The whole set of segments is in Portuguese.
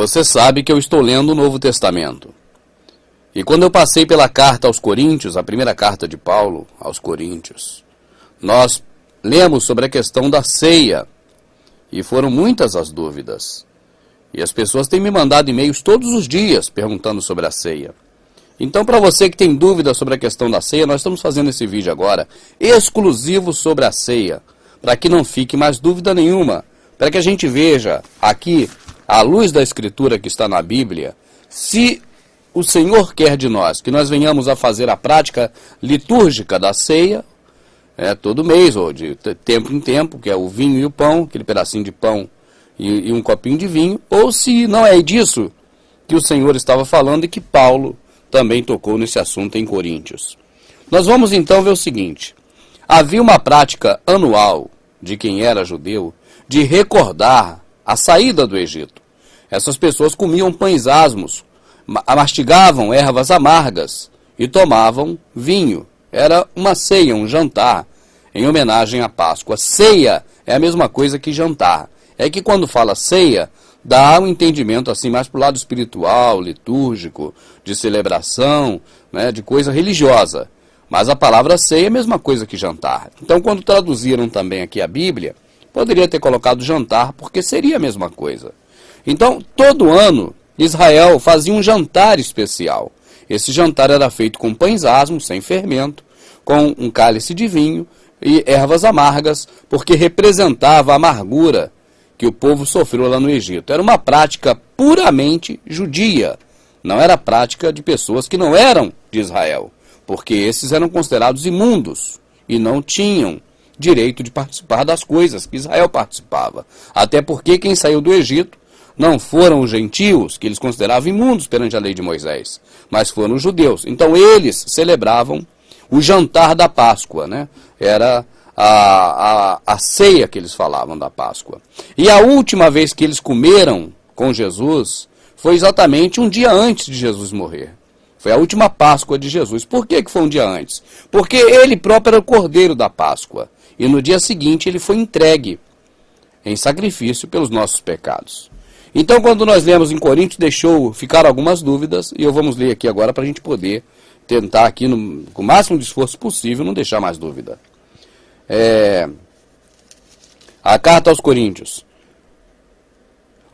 Você sabe que eu estou lendo o Novo Testamento. E quando eu passei pela carta aos Coríntios, a primeira carta de Paulo aos Coríntios, nós lemos sobre a questão da ceia. E foram muitas as dúvidas. E as pessoas têm me mandado e-mails todos os dias perguntando sobre a ceia. Então, para você que tem dúvidas sobre a questão da ceia, nós estamos fazendo esse vídeo agora exclusivo sobre a ceia, para que não fique mais dúvida nenhuma, para que a gente veja aqui, à luz da Escritura que está na Bíblia, se o Senhor quer de nós que nós venhamos a fazer a prática litúrgica da ceia, todo mês, ou de tempo em tempo, que é o vinho e o pão, aquele pedacinho de pão e um copinho de vinho, ou se não é disso que o Senhor estava falando e que Paulo também tocou nesse assunto em Coríntios. Nós vamos então ver o seguinte: havia uma prática anual de quem era judeu de recordar a saída do Egito. Essas pessoas comiam pães asmos, mastigavam ervas amargas e tomavam vinho. Era uma ceia, um jantar, em homenagem à Páscoa. Ceia é a mesma coisa que jantar. É que quando fala ceia, dá um entendimento assim mais para o lado espiritual, litúrgico, de celebração, né, de coisa religiosa. Mas a palavra ceia é a mesma coisa que jantar. Então, quando traduziram também aqui a Bíblia, poderia ter colocado jantar, porque seria a mesma coisa. Então, todo ano, Israel fazia um jantar especial. Esse jantar era feito com pães asmos, sem fermento, com um cálice de vinho e ervas amargas, porque representava a amargura que o povo sofreu lá no Egito. Era uma prática puramente judia, não era prática de pessoas que não eram de Israel, porque esses eram considerados imundos e não tinham direito de participar das coisas que Israel participava. Até porque quem saiu do Egito não foram os gentios, que eles consideravam imundos perante a lei de Moisés, mas foram os judeus. Então eles celebravam o jantar da Páscoa, né? Era a ceia que eles falavam da Páscoa. E a última vez que eles comeram com Jesus foi exatamente um dia antes de Jesus morrer. Foi a última Páscoa de Jesus. Por que foi um dia antes? Porque ele próprio era o cordeiro da Páscoa. E no dia seguinte ele foi entregue em sacrifício pelos nossos pecados. Então, quando nós lemos em Coríntios, deixou ficar algumas dúvidas, e eu vamos ler aqui agora para a gente poder tentar aqui, com o máximo de esforço possível, não deixar mais dúvida. A carta aos Coríntios.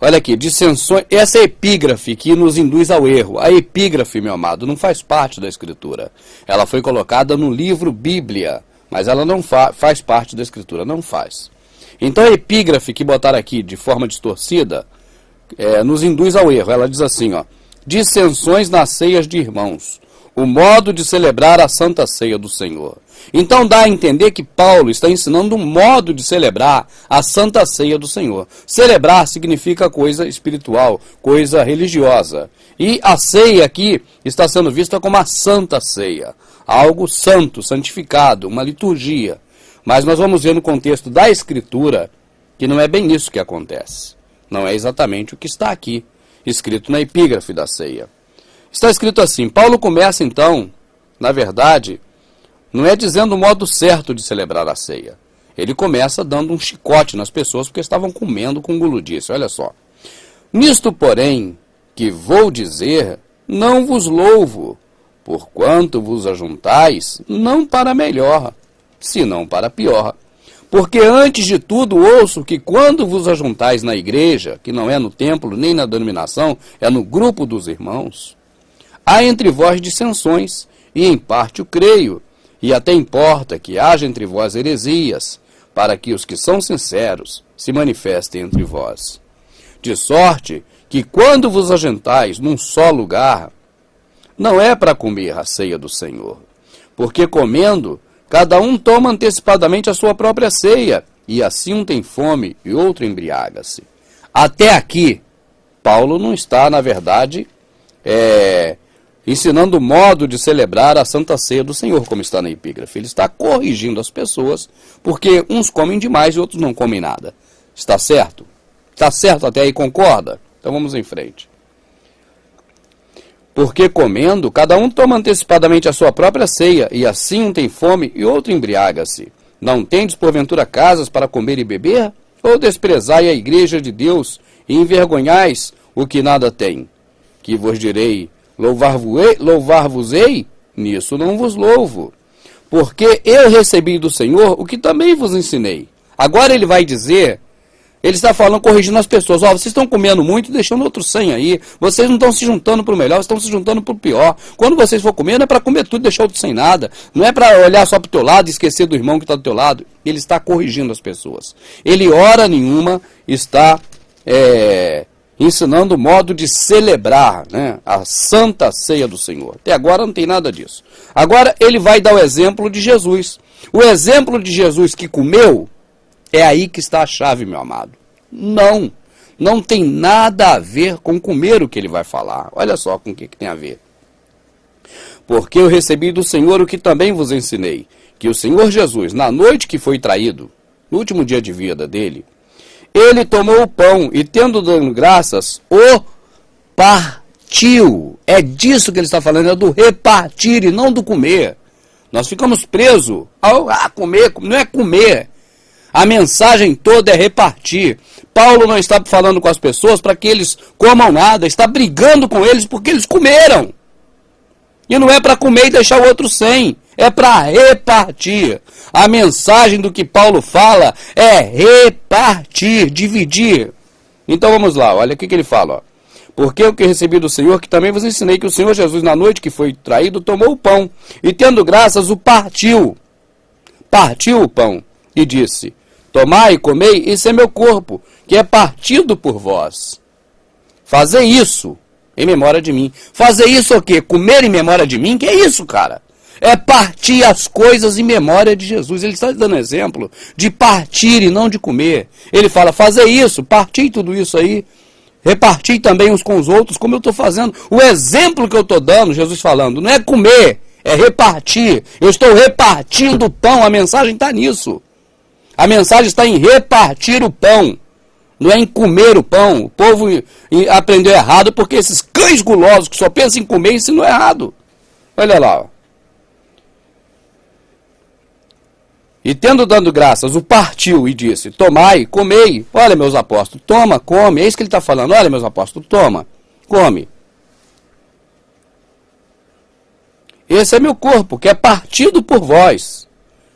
Olha aqui, dissensões. Essa é a epígrafe que nos induz ao erro. A epígrafe, meu amado, não faz parte da Escritura. Ela foi colocada no livro Bíblia, mas ela não faz parte da Escritura, não faz. Então a epígrafe que botaram aqui de forma distorcida nos induz ao erro. Ela diz assim, ó: dissensões nas ceias de irmãos, o modo de celebrar a Santa Ceia do Senhor. Então dá a entender que Paulo está ensinando um modo de celebrar a Santa Ceia do Senhor. Celebrar significa coisa espiritual, coisa religiosa. E a ceia aqui está sendo vista como a Santa Ceia, algo santo, santificado, uma liturgia. Mas nós vamos ver no contexto da Escritura que não é bem isso que acontece. Não é exatamente o que está aqui, escrito na epígrafe da ceia. Está escrito assim: Paulo começa então, na verdade, não é dizendo o modo certo de celebrar a ceia. Ele começa dando um chicote nas pessoas porque estavam comendo com guludice. Olha só. Nisto, porém, que vou dizer, não vos louvo, porquanto vos ajuntais, não para melhor, senão para pior. Porque antes de tudo ouço que quando vos ajuntais na igreja, que não é no templo nem na denominação, é no grupo dos irmãos, há entre vós dissensões, e em parte o creio, e até importa que haja entre vós heresias, para que os que são sinceros se manifestem entre vós. De sorte que quando vos ajuntais num só lugar, não é para comer a ceia do Senhor, porque comendo, cada um toma antecipadamente a sua própria ceia, e assim um tem fome e outro embriaga-se. Até aqui, Paulo não está, na verdade, ensinando o modo de celebrar a Santa Ceia do Senhor, como está na epígrafe. Ele está corrigindo as pessoas, porque uns comem demais e outros não comem nada. Está certo? Está certo até aí, concorda? Então vamos em frente. Porque comendo, cada um toma antecipadamente a sua própria ceia, e assim um tem fome e outro embriaga-se. Não tendes porventura casas para comer e beber? Ou desprezai a igreja de Deus e envergonhais o que nada tem? Que vos direi, louvar-vos-ei? Nisso não vos louvo. Porque eu recebi do Senhor o que também vos ensinei. Agora ele vai dizer, ele está falando, corrigindo as pessoas. Ó, vocês estão comendo muito e deixando outros sem aí. Vocês não estão se juntando para o melhor, estão se juntando para o pior. Quando vocês for comer, não é para comer tudo e deixar outro sem nada. Não é para olhar só para o teu lado e esquecer do irmão que está do teu lado. Ele está corrigindo as pessoas. Ele, hora nenhuma, está ensinando o modo de celebrar, né, a Santa Ceia do Senhor. Até agora não tem nada disso. Agora ele vai dar o exemplo de Jesus. O exemplo de Jesus que comeu, é aí que está a chave, meu amado. Não tem nada a ver com comer o que ele vai falar. Olha só com o que tem a ver. Porque eu recebi do Senhor o que também vos ensinei, que o Senhor Jesus, na noite que foi traído, no último dia de vida dele, ele tomou o pão e, tendo dado graças, o partiu. É disso que ele está falando, é do repartir e não do comer. Nós ficamos presos a comer, não é comer. A mensagem toda é repartir. Paulo não está falando com as pessoas para que eles comam nada, está brigando com eles porque eles comeram. E não é para comer e deixar o outro sem, é para repartir. A mensagem do que Paulo fala é repartir, dividir. Então vamos lá, olha o que ele fala. Ó. Porque o que recebi do Senhor, que também vos ensinei, que o Senhor Jesus, na noite que foi traído, tomou o pão, e tendo graças, o partiu. Partiu o pão, e disse, tomai e comei, isso é meu corpo, que é partido por vós. Fazei isso em memória de mim. Fazer isso o quê? Comer em memória de mim? Que é isso, cara? É partir as coisas em memória de Jesus. Ele está dando exemplo de partir e não de comer. Ele fala, fazer isso, partir tudo isso aí, repartir também uns com os outros, como eu estou fazendo. O exemplo que eu estou dando, Jesus falando, não é comer, é repartir. Eu estou repartindo o pão, a mensagem está nisso. A mensagem está em repartir o pão. Não é em comer o pão. O povo aprendeu errado porque esses cães gulosos que só pensam em comer ensinam errado. Olha lá. Ó. E tendo dado graças, o partiu e disse, tomai, comei. Olha, meus apóstolos, toma, come. É isso que ele está falando. Olha, meus apóstolos, toma, come. Esse é meu corpo, que é partido por vós.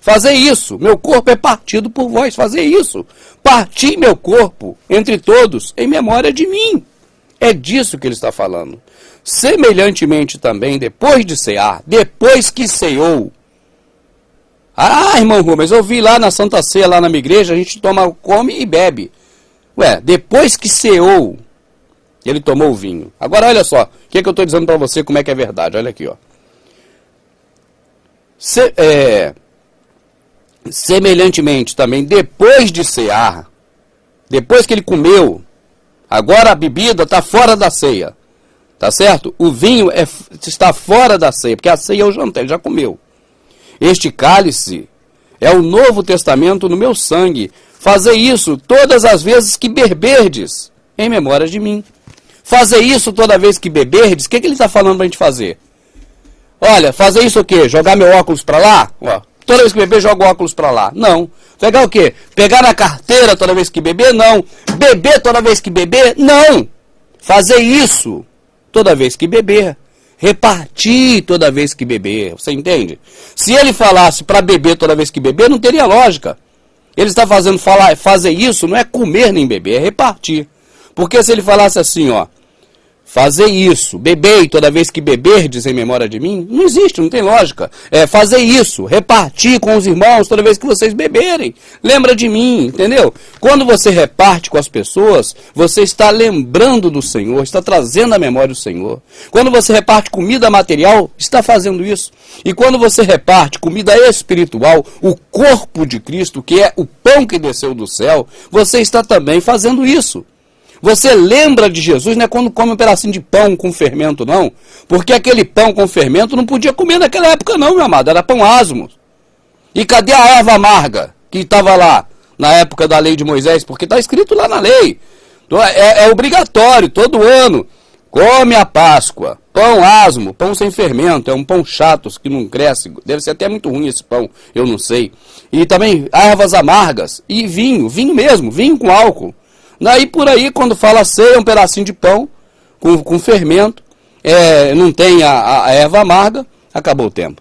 Fazer isso, meu corpo é partido por vós, fazer isso. Partir meu corpo entre todos em memória de mim. É disso que ele está falando. Semelhantemente também, depois de cear, depois que ceou. Ah, irmão Rubens, eu vi lá na Santa Ceia, lá na minha igreja, a gente toma, come e bebe. Ué, depois que ceou, ele tomou o vinho. Agora olha só, o que eu estou dizendo para você, como é que é verdade. Olha aqui, ó. Semelhantemente também, depois de cear, depois que ele comeu, agora a bebida está fora da ceia, tá certo? O vinho está fora da ceia, porque a ceia é o jantar, ele já comeu. Este cálice é o Novo Testamento no meu sangue. Fazer isso todas as vezes que beberdes, em memória de mim. Fazer isso toda vez que beberdes, o que ele está falando para a gente fazer? Olha, fazer isso o quê? Jogar meu óculos para lá? Ó. Toda vez que beber, joga o óculos para lá. Não. Pegar o quê? Pegar na carteira toda vez que beber? Não. Beber toda vez que beber? Não. Fazer isso toda vez que beber. Repartir toda vez que beber. Você entende? Se ele falasse para beber toda vez que beber, não teria lógica. Ele está fazer isso não é comer nem beber, é repartir. Porque se ele falasse assim, ó, fazer isso, bebei toda vez que beberdes em memória de mim, não existe, não tem lógica. É fazer isso, repartir com os irmãos toda vez que vocês beberem. Lembra de mim, entendeu? Quando você reparte com as pessoas, você está lembrando do Senhor, está trazendo a memória do Senhor. Quando você reparte comida material, está fazendo isso. E quando você reparte comida espiritual, o corpo de Cristo, que é o pão que desceu do céu, você está também fazendo isso. Você lembra de Jesus, não é quando come um pedacinho de pão com fermento, não. Porque aquele pão com fermento não podia comer naquela época, não, meu amado. Era pão asmo. E cadê a erva amarga que estava lá na época da lei de Moisés? Porque está escrito lá na lei. É obrigatório, todo ano. Come a Páscoa. Pão asmo, pão sem fermento. É um pão chato que não cresce. Deve ser até muito ruim esse pão, eu não sei. E também ervas amargas. E vinho mesmo, vinho com álcool. Daí por aí, quando fala ceia, um pedacinho de pão com fermento, não tem a erva amarga, acabou o tempo.